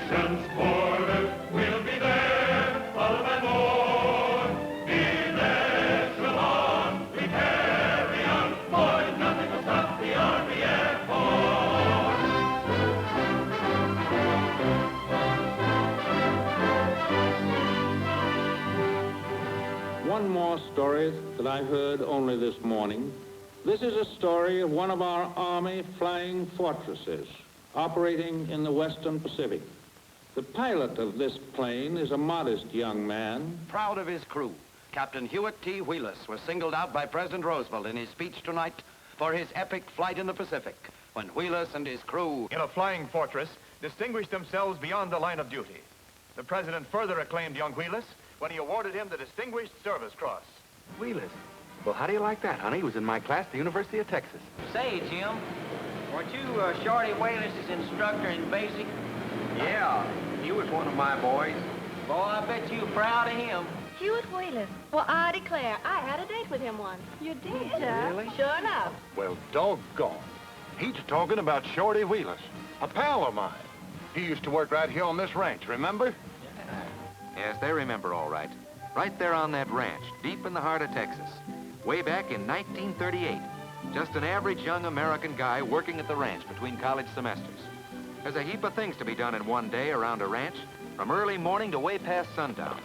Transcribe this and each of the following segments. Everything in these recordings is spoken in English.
nation's borders, we'll be there, followed by more. In echelon, we carry on, boys, nothing will stop the Army Air Force. One more story that I heard only this morning. This is a story of one of our Army flying fortresses operating in the Western Pacific. The pilot of this plane is a modest young man. Proud of his crew, Captain Hewitt T. Wheless was singled out by President Roosevelt in his speech tonight for his epic flight in the Pacific, when Wheless and his crew in a flying fortress distinguished themselves beyond the line of duty. The President further acclaimed young Wheless when he awarded him the Distinguished Service Cross. Wheless? Well, how do you like that, honey? He was in my class at the University of Texas. Say, Jim, weren't you Shorty Wheless's instructor in basic? Yeah, he was one of my boys. Boy, I bet you're proud of him. Hewitt Wheless. Well, I declare, I had a date with him once. You did, sir? Really? Sure enough. Well, doggone. He's talking about Shorty Wheless, a pal of mine. He used to work right here on this ranch, remember? Yes, they remember all right. Right there on that ranch, deep in the heart of Texas. Way back in 1938. Just an average young American guy working at the ranch between college semesters. There's a heap of things to be done in one day around a ranch, from early morning to way past sundown.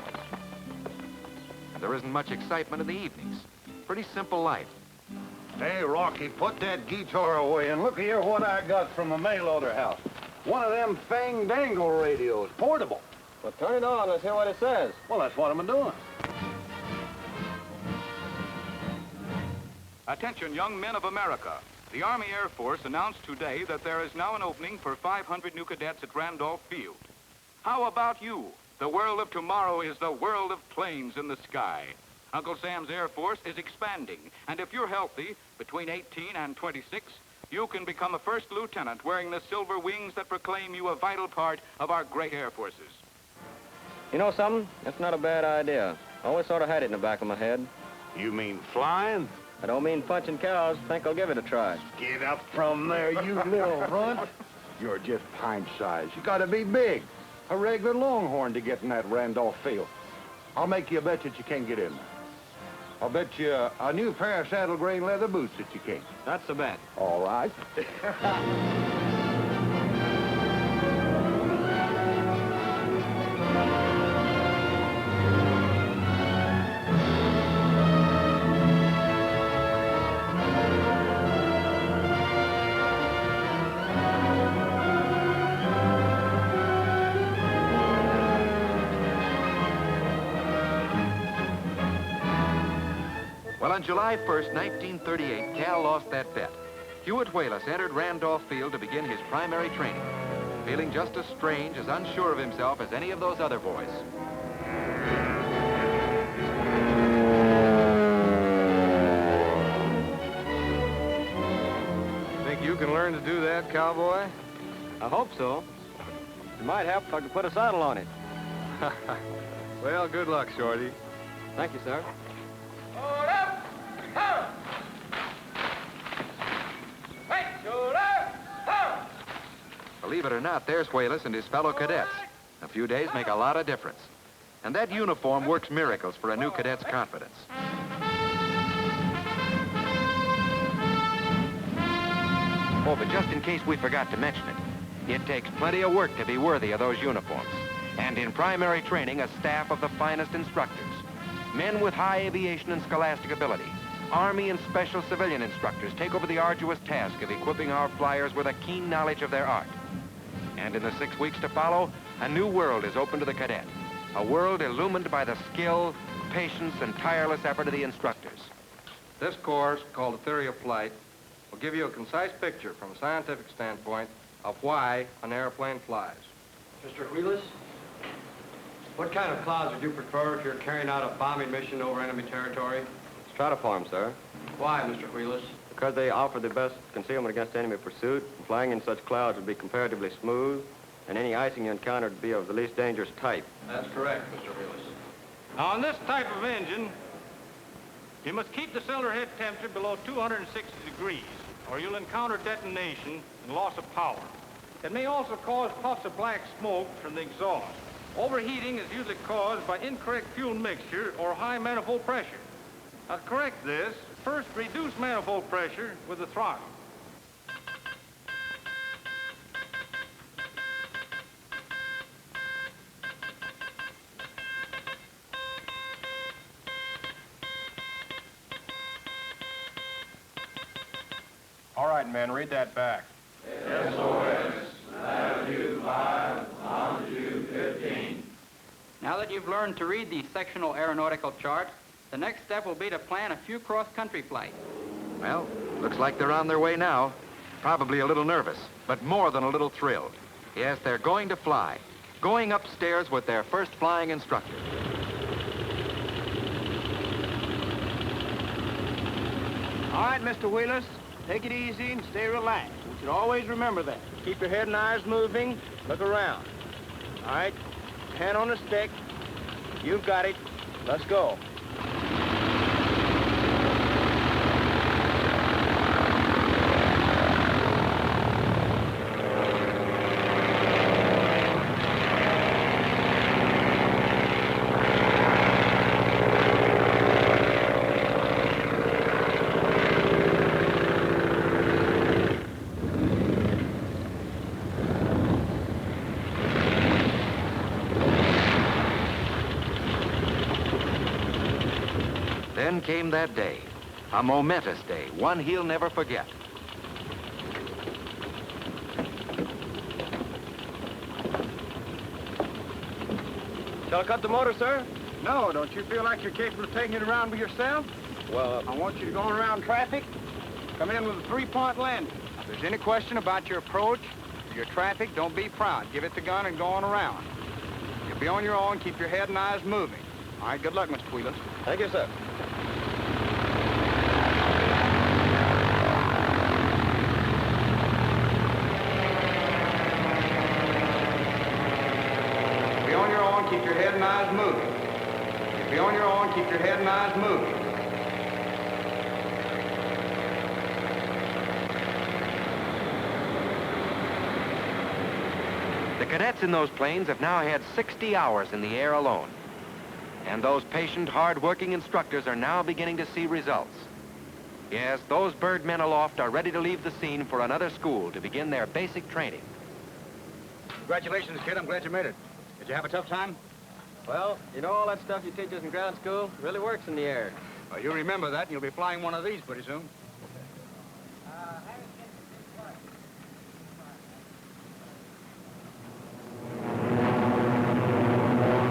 And there isn't much excitement in the evenings. Pretty simple life. Hey, Rocky, put that guitar away and look here what I got from a mail order house. One of them fang-dangle radios, portable. Well, turn it on. Let's hear what it says. Well, that's what I'm doing. Attention, young men of America. The Army Air Force announced today that there is now an opening for 500 new cadets at Randolph Field. How about you? The world of tomorrow is the world of planes in the sky. Uncle Sam's Air Force is expanding, and if you're healthy, between 18 and 26, you can become a first lieutenant wearing the silver wings that proclaim you a vital part of our great air forces. You know something? That's not a bad idea. I always sort of had it in the back of my head. You mean flying? I don't mean punching cows. Think I'll give it a try. Get up from there, you little runt. You're just pint size. You gotta be big. A regular longhorn to get in that Randolph field. I'll make you a bet that you can't get in there. I'll bet you a new pair of saddle grain leather boots that you can't. That's the bet. All right. Well, on July 1st, 1938, Cal lost that bet. Hewitt Wheless entered Randolph Field to begin his primary training, feeling just as strange, as unsure of himself as any of those other boys. Think you can learn to do that, cowboy? I hope so. It might help if I could put a saddle on it. Well, good luck, Shorty. Thank you, sir. Hold up! Ho! Right shoulder! Ho! Believe it or not, there's Wheless and his fellow cadets. A few days make a lot of difference. And that uniform works miracles for a new cadet's confidence. Oh, but just in case we forgot to mention it, it takes plenty of work to be worthy of those uniforms. And in primary training, a staff of the finest instructors. Men with high aviation and scholastic ability. Army and special civilian instructors take over the arduous task of equipping our flyers with a keen knowledge of their art. And in the 6 weeks to follow, a new world is open to the cadet. A world illumined by the skill, patience, and tireless effort of the instructors. This course, called The Theory of Flight, will give you a concise picture from a scientific standpoint of why an airplane flies. Mr. Wheless, what kind of clouds would you prefer if you're carrying out a bombing mission over enemy territory? Stratoform, sir. Why, Mr. Wheless? Because they offer the best concealment against enemy pursuit. Flying in such clouds would be comparatively smooth, and any icing you encountered would be of the least dangerous type. That's correct, Mr. Wheless. Now, on this type of engine, you must keep the cylinder head temperature below 260 degrees, or you'll encounter detonation and loss of power. It may also cause puffs of black smoke from the exhaust. Overheating is usually caused by incorrect fuel mixture or high manifold pressure. Now, to correct this, first reduce manifold pressure with the throttle. All right, men, read that back. SOS, latitude 5, longitude 15. Now that you've learned to read the sectional aeronautical charts, the next step will be to plan a few cross-country flights. Well, looks like they're on their way now. Probably a little nervous, but more than a little thrilled. Yes, they're going to fly. Going upstairs with their first flying instructor. All right, Mr. Wheless, take it easy and stay relaxed. You should always remember that. Keep your head and eyes moving. Look around. All right, hand on the stick. You've got it. Let's go. Then came that day, a momentous day, one he'll never forget. Shall I cut the motor, sir? No, don't you feel like you're capable of taking it around by yourself? Well, I want you to go around traffic. Come in with a three-point landing. If there's any question about your approach, your traffic, don't be proud. Give it the gun and go on around. You'll be on your own. Keep your head and eyes moving. All right, good luck, Mr. Wheless. Thank you, sir. Be on your own. Keep your head and eyes moving. Be on your own. Keep your head and eyes moving. The cadets in those planes have now had 60 hours in the air alone. And those patient, hard-working instructors are now beginning to see results. Yes, those birdmen aloft are ready to leave the scene for another school to begin their basic training. Congratulations, kid. I'm glad you made it. Did you have a tough time? Well, you know, all that stuff you teach us in ground school really works in the air. Well, you'll remember that, and you'll be flying one of these pretty soon.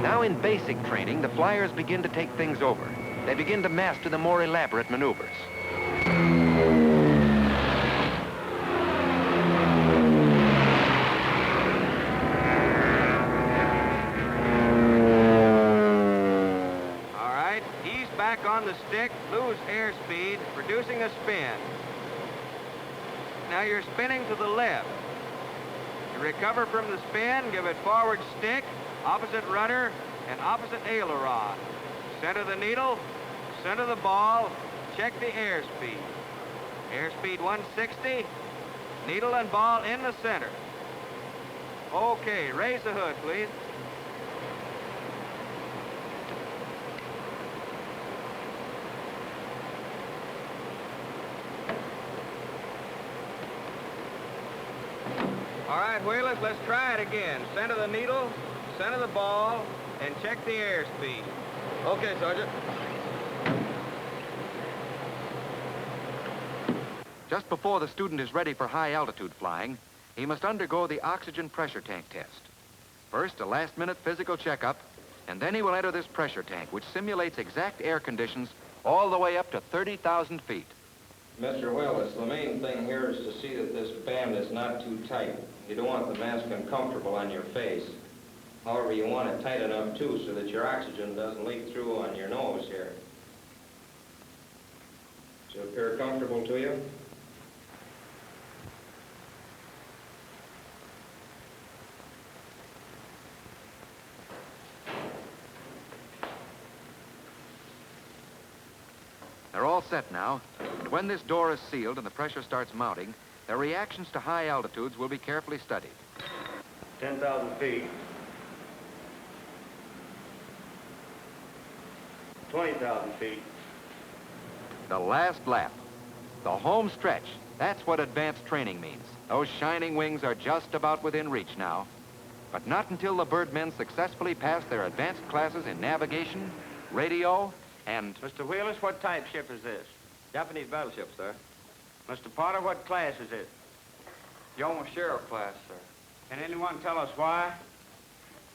Now in basic training, the flyers begin to take things over. They begin to master the more elaborate maneuvers. All right, ease back on the stick, lose airspeed, producing a spin. Now you're spinning to the left. To recover from the spin, give it forward stick, opposite rudder, and opposite aileron. Center the needle, center the ball, check the airspeed. Airspeed 160, needle and ball in the center. Okay, raise the hood, please. All right, Wheless, let's try it again. Center the needle, center the ball, and check the airspeed. Okay, Sergeant. Just before the student is ready for high-altitude flying, he must undergo the oxygen pressure tank test. First, a last-minute physical checkup, and then he will enter this pressure tank, which simulates exact air conditions all the way up to 30,000 feet. Mr. Wheless, the main thing here is to see that this band is not too tight. You don't want the mask uncomfortable on your face. However, you want it tight enough, too, so that your oxygen doesn't leak through on your nose here. Does it appear comfortable to you? They're all set now, and when this door is sealed and the pressure starts mounting, Their reactions to high altitudes will be carefully studied. 10,000 feet. 20,000 feet. The last lap. The home stretch. That's what advanced training means. Those shining wings are just about within reach now. But not until the birdmen successfully pass their advanced classes in navigation, radio, and... Mr. Wheless, what type ship is this? Japanese battleship, sir. Mr. Potter, what class is it? Young Sheriff class, sir. Can anyone tell us why?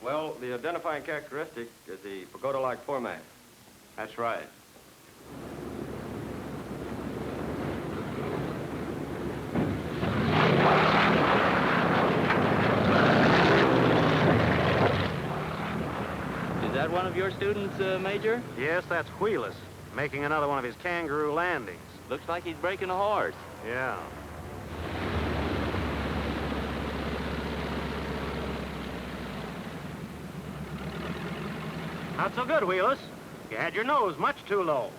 Well, the identifying characteristic is the pagoda-like format. That's right. Is that one of your students, Major? Yes, that's Wheless, making another one of his kangaroo landings. Looks like he's breaking a horse. Yeah. Not so good, Wheless. You had your nose much too low.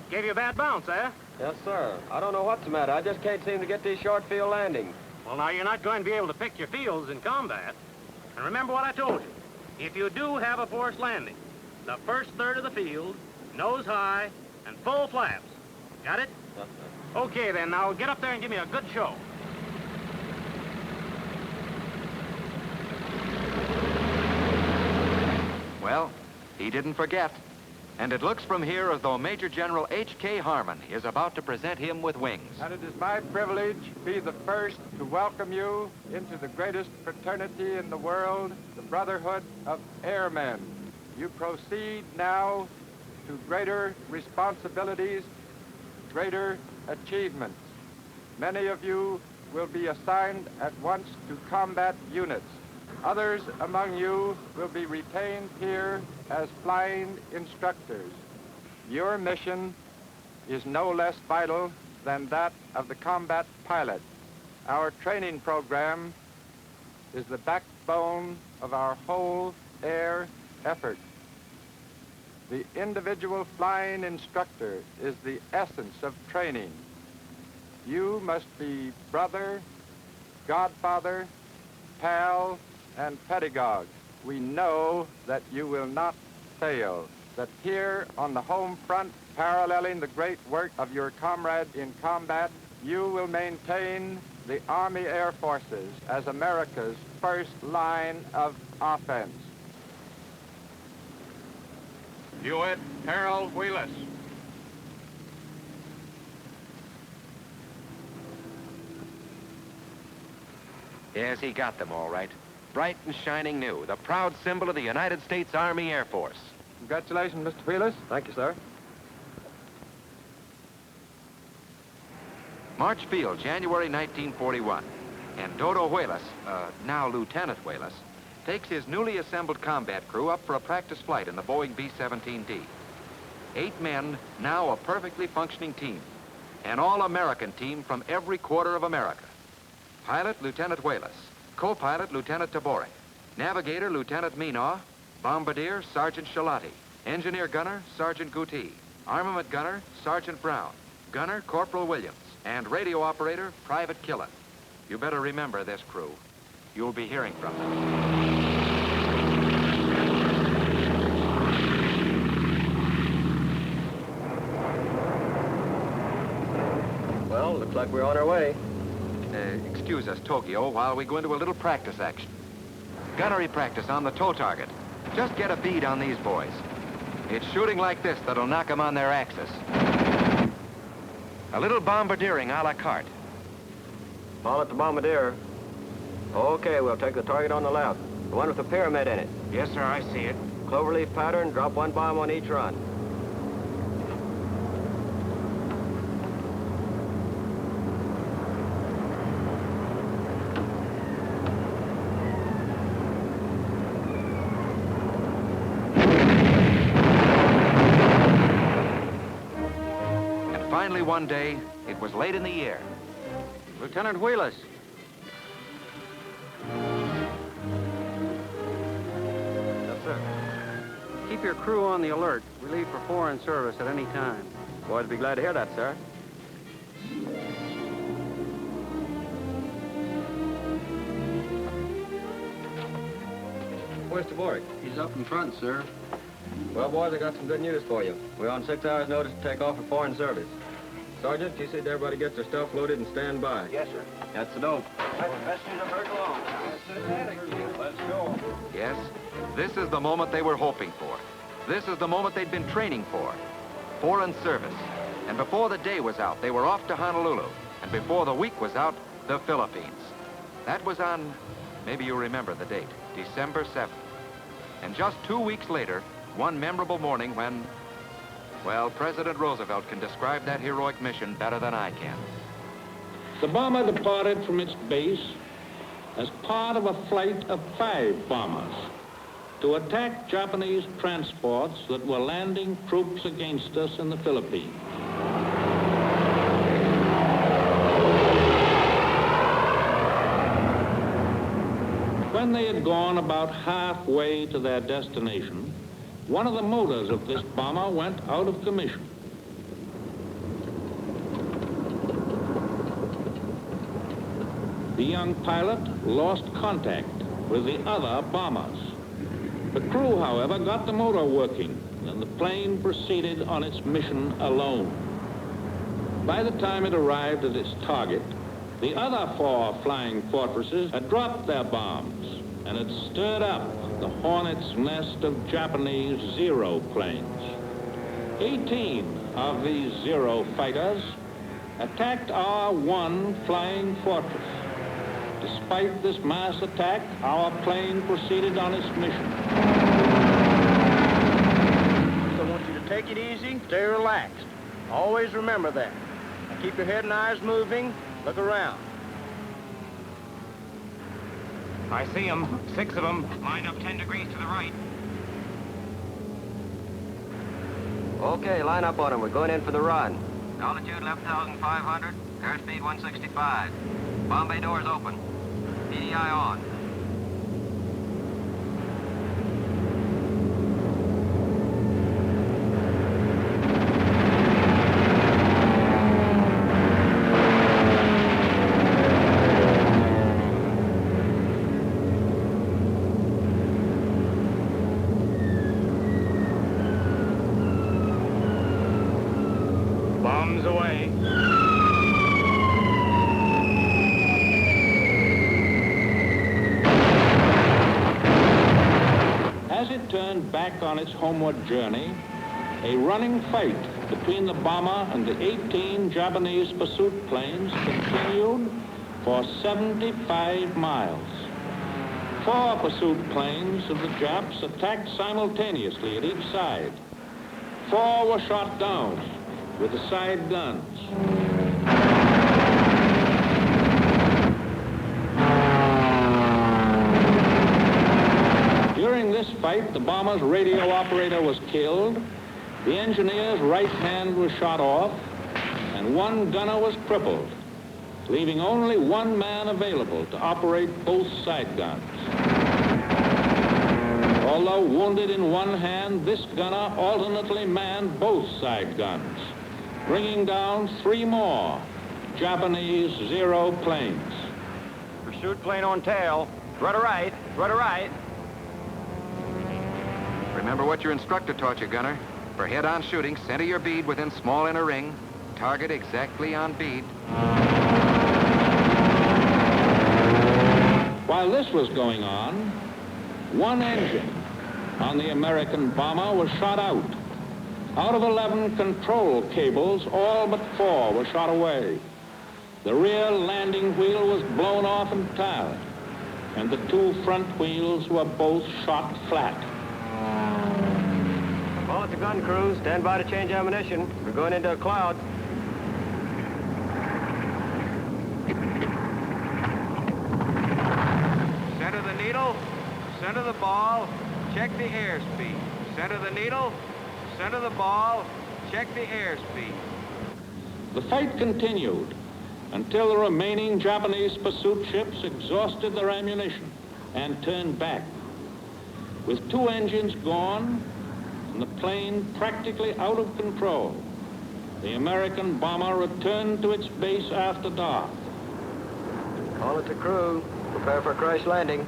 Gave you a bad bounce, eh? Yes, sir. I don't know what's the matter. I just can't seem to get these short field landings. Well, now, you're not going to be able to pick your fields in combat. And remember what I told you. If you do have a forced landing, the first third of the field, nose high, and full flaps. Got it? Yes, sir. Okay, then. Now, get up there and give me a good show. Well, he didn't forget. And it looks from here as though Major General H.K. Harmon is about to present him with wings. And it is my privilege to be the first to welcome you into the greatest fraternity in the world, the Brotherhood of Airmen. You proceed now to greater responsibilities, greater achievements. Many of you will be assigned at once to combat units. Others among you will be retained here as flying instructors. Your mission is no less vital than that of the combat pilot. Our training program is the backbone of our whole air effort. The individual flying instructor is the essence of training. You must be brother, godfather, pal, and pedagogue. We know that you will not fail, that here on the home front, paralleling the great work of your comrades in combat, you will maintain the Army Air Forces as America's first line of offense. Hewitt Harold Wheless. Yes, he got them all right. Bright and shining new, the proud symbol of the United States Army Air Force. Congratulations, Mr. Wheless. Thank you, sir. March Field, January 1941. And Dodo Wheless, now Lieutenant Wheless, takes his newly assembled combat crew up for a practice flight in the Boeing B-17D. 8 men, now a perfectly functioning team. An all-American team from every quarter of America. Pilot, Lieutenant Wheless. Co-pilot, Lieutenant Tabore. Navigator, Lieutenant Minaw. Bombardier, Sergeant Shalati. Engineer gunner, Sergeant Guti. Armament gunner, Sergeant Brown. Gunner, Corporal Williams. And radio operator, Private Killen. You better remember this crew. You'll be hearing from them. Well, looks like we're on our way. Excuse us, Tokyo, while we go into a little practice action. Gunnery practice on the tow target. Just get a bead on these boys. It's shooting like this that'll knock them on their axis. A little bombardiering a la carte. Pilot the bombardier. Okay, we'll take the target on the left. The one with the pyramid in it. Yes, sir, I see it. Cloverleaf pattern, drop 1 bomb on each run. Finally, one day, it was late in the year. Lieutenant Wheless. Yes, sir. Keep your crew on the alert. We leave for foreign service at any time. Boys will be glad to hear that, sir. Where's the boy? He's up in front, sir. Well, boys, I got some good news for you. We're on 6 hours' notice to take off for foreign service. Sergeant, you said everybody gets their stuff loaded and stand by. Yes, sir. That's the dope. That's the best news I've heard in a long time. Let's go. Yes, this is the moment they were hoping for. This is the moment they'd been training for. Foreign service. And before the day was out, they were off to Honolulu. And before the week was out, the Philippines. That was on, maybe you remember the date, December 7th. And just 2 weeks later, one memorable morning when, well, President Roosevelt can describe that heroic mission better than I can. The bomber departed from its base as part of a flight of 5 bombers to attack Japanese transports that were landing troops against us in the Philippines. When they had gone about halfway to their destination, one of the motors of this bomber went out of commission. The young pilot lost contact with the other bombers. The crew, however, got the motor working, and the plane proceeded on its mission alone. By the time it arrived at its target, the other 4 flying fortresses had dropped their bombs and had stirred up the hornet's nest of Japanese Zero planes. 18 of these Zero fighters attacked our 1 flying fortress. Despite this mass attack, our plane proceeded on its mission. I want you to take it easy, stay relaxed. Always remember that. Now keep your head and eyes moving. Look around. I see them, 6 of them, lined up 10 degrees to the right. Okay, line up on them. We're going in for the run. Altitude 11,500, airspeed 165. Bomb bay doors open. EDI on. Bombs away. As it turned back on its homeward journey, a running fight between the bomber and the 18 Japanese pursuit planes continued for 75 miles. 4 pursuit planes of the Japs attacked simultaneously at each side. 4 were shot down with the side guns. During this fight, the bomber's radio operator was killed, the engineer's right hand was shot off, and 1 gunner was crippled, leaving only 1 man available to operate both side guns. Although wounded in 1 hand, this gunner alternately manned both side guns, bringing down 3 more Japanese Zero planes. Pursuit plane on tail. Rudder right, rudder right. Remember what your instructor taught you, gunner. For head-on shooting, center your bead within small inner ring. Target exactly on bead. While this was going on, 1 engine on the American bomber was shot out. Out of 11 control cables, all but 4 were shot away. The rear landing wheel was blown off entirely, and the 2 front wheels were both shot flat. All at the gun crew. Stand by to change ammunition. We're going into a cloud. Center the needle, center the ball, check the airspeed. Center the needle, center the ball, check the airspeed. The fight continued until the remaining Japanese pursuit ships exhausted their ammunition and turned back. With 2 engines gone and the plane practically out of control, the American bomber returned to its base after dark. All at the crew. Prepare for a crash landing.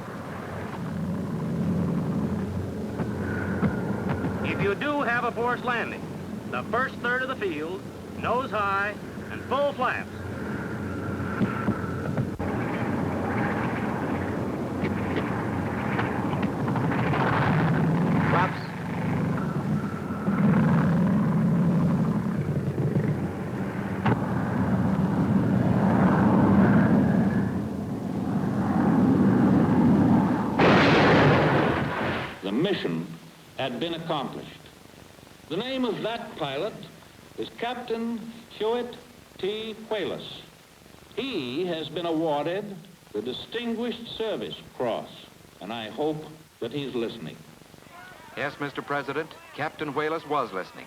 you do have a forced landing, the first third of the field, nose high and full flaps. Flaps. The mission had been accomplished. The name of that pilot is Captain Hewitt T. Wheless. He has been awarded the Distinguished Service Cross, and I hope that he's listening. Yes, Mr. President, Captain Wheless was listening,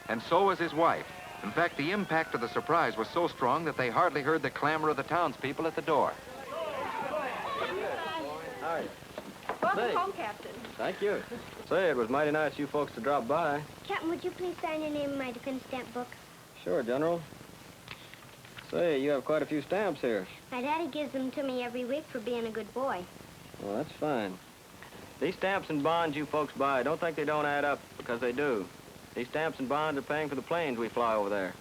and so was his wife. In fact, the impact of the surprise was so strong that they hardly heard the clamor of the townspeople at the door. Hi. Welcome home, Captain. Thank you. Say, it was mighty nice you folks to drop by. Captain, would you please sign your name in my defense stamp book? Sure, General. Say, you have quite a few stamps here. My daddy gives them to me every week for being a good boy. Well, that's fine. These stamps and bonds you folks buy, don't think they don't add up, because they do. These stamps and bonds are paying for the planes we fly over there.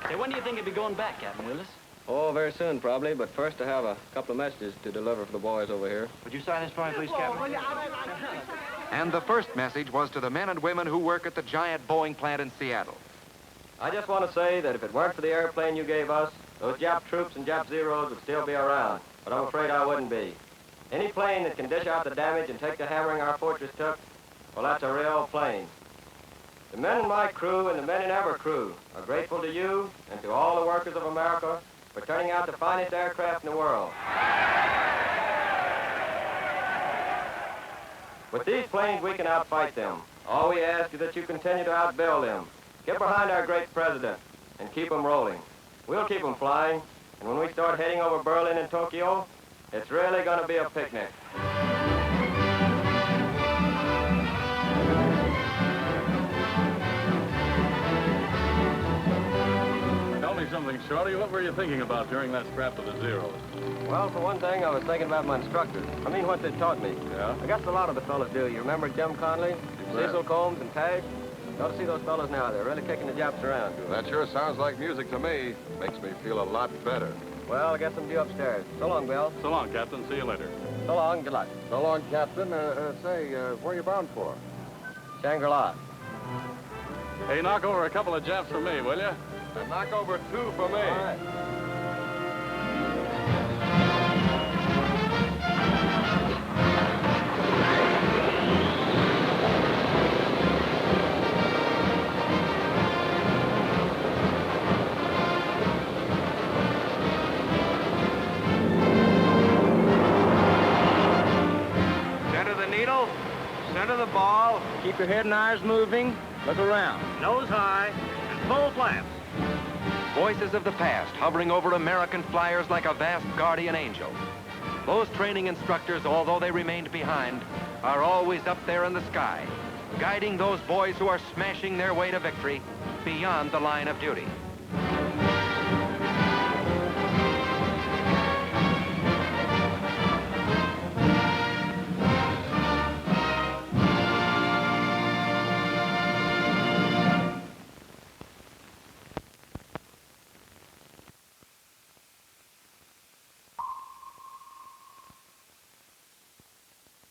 Hey, when do you think you'll be going back, Captain Wheless? Oh, very soon, probably, but first I have a couple of messages to deliver for the boys over here. Would you sign this for me, please, Captain? And the first message was to the men and women who work at the giant Boeing plant in Seattle. I just want to say that if it weren't for the airplane you gave us, those Jap troops and Jap Zeroes would still be around, but I'm afraid I wouldn't be. Any plane that can dish out the damage and take the hammering our fortress took, well, that's a real plane. The men in my crew and the men in our crew are grateful to you and to all the workers of America for turning out the finest aircraft in the world. With these planes, we can outfight them. All we ask is that you continue to outbuild them. Get behind our great president and keep them rolling. We'll keep them flying, and when we start heading over Berlin and Tokyo, it's really going to be a picnic. Tell me something, Shorty. What were you thinking about during that scrap of the Zeroes? Well, for one thing, I was thinking about my instructors. I mean, what they taught me. Yeah? I guess a lot of the fellas do. You remember Jim Conley, Cecil Combs, and Taj? Got to see those fellas now. They're really kicking the Japs around. That sure sounds like music to me. Makes me feel a lot better. Well, I guess I'm due upstairs. So long, Bill. So long, Captain. See you later. So long. Good luck. So long, Captain. Say, where are you bound for? Shangri-La. Hey, knock over a couple of Japs for me, will you? And knock over 2 for me. All right. Center the needle, center the ball. Keep your head and eyes moving. Look around. Nose high and full flaps. Voices of the past hovering over American flyers like a vast guardian angel. Those training instructors, although they remained behind, are always up there in the sky, guiding those boys who are smashing their way to victory beyond the line of duty.